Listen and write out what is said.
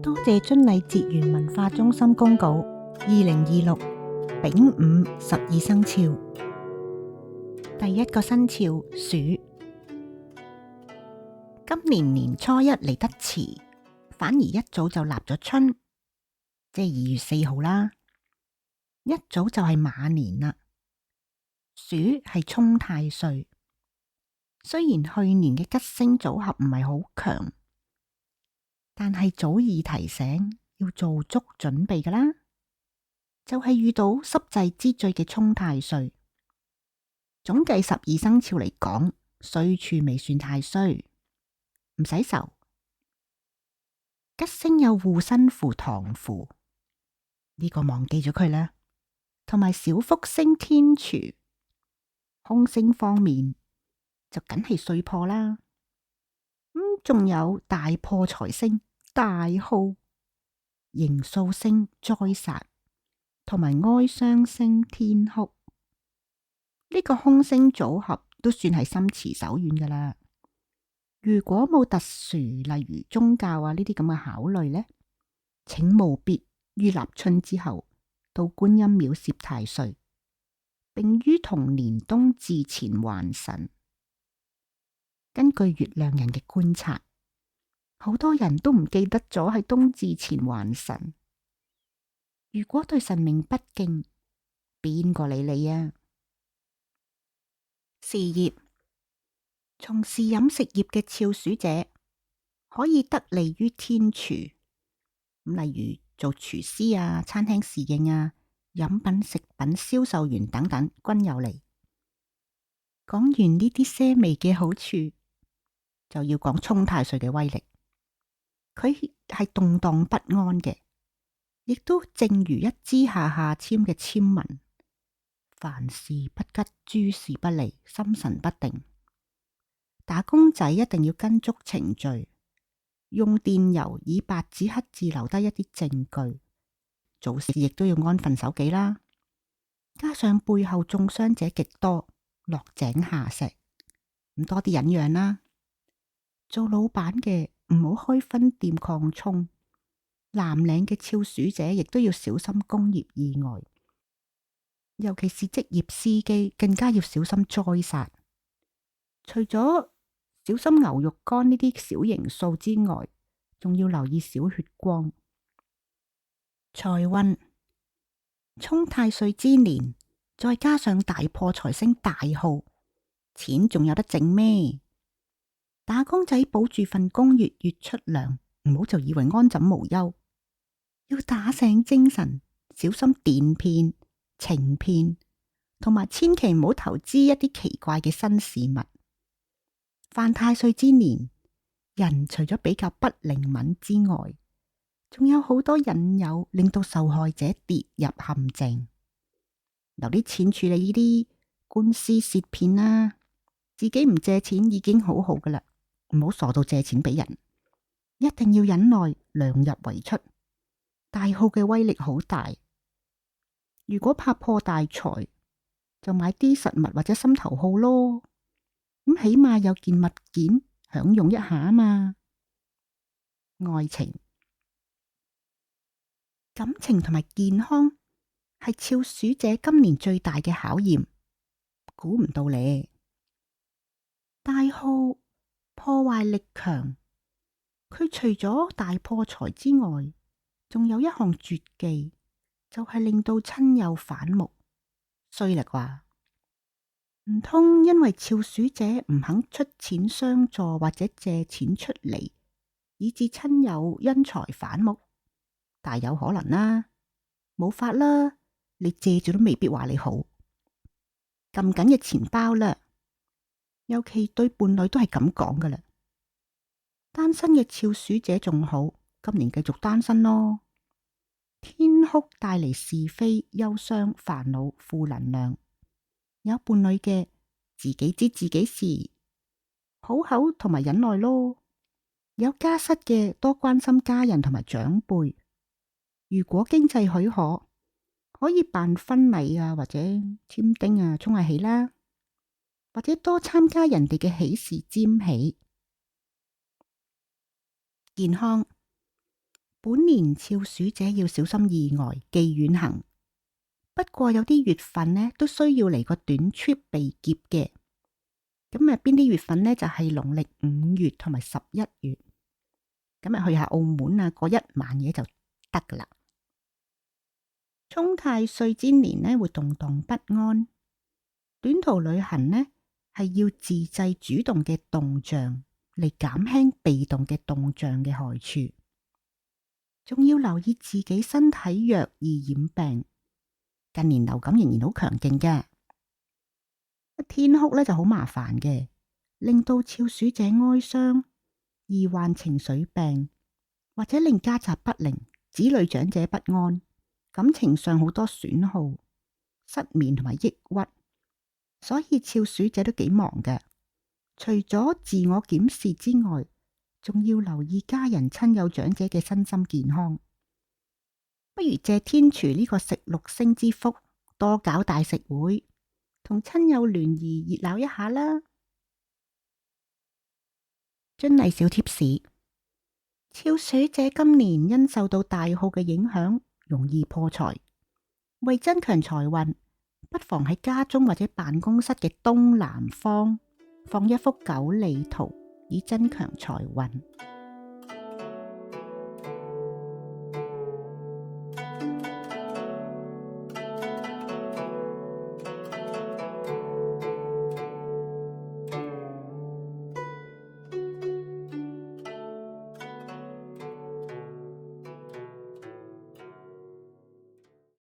多謝遵禮節園文化中心公告2026丙午12生肖第一個生肖鼠。今年年初一嚟得遲，反而一早就立咗春，即係2月4號啦。一早就係馬年啦。鼠係沖太歲，雖然去年嘅吉星組合唔係好強，但係早已提醒要做足準備㗎啦。就係遇到濕滯之最嘅沖太歲。總計12生肖嚟講，歲處未算太衰，唔使愁。吉星有護身符、唐符，呢個忘記咗佢啦。同埋小福星天廚。凶星方面就梗係歲破啦。仲有大破財星大耗、刑數星災殺，同埋哀傷星天哭。呢個凶星組合都算係心慈手軟噶啦。如果冇特殊，例如宗教呢啲咁嘅考慮呢，請務必於立春之後到觀音廟攝太歲，並於同年冬至前還神。根據月亮人嘅觀察，好多人都唔記得咗喺冬至前還神。如果對神明不敬，邊個理你啊？事業，從事飲食業嘅肖鼠者可以得利於天廚，例如做廚師餐廳侍應飲品食品銷售員等等均有利。講完呢啲些微嘅好處，就要講沖太歲嘅威力。佢係動盪不安嘅，亦都正如一支下下籤嘅籤文。凡事不吉，諸事不利，心神不定。打工仔一定要跟足程序，用電郵以白紙黑字留低一啲證據。做事亦都要安分守己啦。加上背後中傷者極多，落井下石，咁多啲忍讓啦。做老闆嘅唔好開分店擴充。藍領嘅肖鼠者亦都要小心工業意外。尤其是職業司機，更加要小心災殺。除咗小心牛肉乾呢啲小形數之外，仲要留意小血光。財運，沖太歲之年，再加上大破財星大耗，錢仲有得剩咩？打工仔保住份工，月月出糧，唔好就以為安枕無憂。要打醒精神，小心電騙、情騙，同埋千祈唔好投資一啲奇怪嘅新事物。犯太歲之年，人除咗比較不靈敏之外，仲有好多引誘，令到受害者跌入陷阱。留啲錢處理呢啲官司竊騙啦，自己唔借錢已經好好噶啦，唔好傻到借錢俾人。一定要忍耐，量入為出。大耗嘅威力好大。如果怕破大財，就買啲實物或者心頭好咯。咁起碼有件物件享用一下啊嘛。愛情、感情同埋健康係肖鼠者今年最大嘅考驗。估唔到咧，大耗破壞力強，佢除咗大破財之外，仲有一項絕技，就係令到親友反目，衰啦啩？唔通因為肖鼠者唔肯出錢相助或者借錢出嚟，以致親友因財反目？大有可能啦，冇法啦，你借咗都未必話你好。撳緊嘅錢包啦，尤其對伴侶都係咁講噶啦。單身嘅肖鼠者仲好，今年繼續單身咯。天哭帶嚟是非、憂傷、煩惱、負能量。有伴侶嘅自己知自己事，好口同埋忍耐咯。有家室嘅多關心家人同埋長輩。如果經濟許可，可以辦婚禮或者添丁沖下喜啦，或者多參加人哋嘅喜事占喜。健康，本年肖鼠者要小心意外，忌遠行。不過有啲月份呢都需要嚟個短 trip 避劫嘅。咁邊啲月份呢？就係農曆5月同埋11月。咁去下澳門啊，過一晚嘢就得噶啦。沖太歲之年呢會動盪不安，短途旅行呢係要自制主動嘅動向嚟減輕被動嘅動向嘅害處，仲要留意自己身體弱易染病。近年流感仍然好強勁嘅，天哭呢就好麻煩嘅，令到肖鼠者哀傷，易患情緒病，或者令家宅不寧，子女長者不安，感情上好多損耗，失眠同埋抑鬱。所以肖鼠者都幾忙嘅，除咗自我檢視之外，仲要留意家人親友長者嘅身心健康。不如借天廚呢個食六星之福，多搞大食會，同親友聯誼熱鬧一下啦。遵例小貼士：肖鼠者今年因受到大耗嘅影響，容易破財。為增強財運，不妨喺家中或者辦公室嘅東南方放一幅9里圖，以增強財運。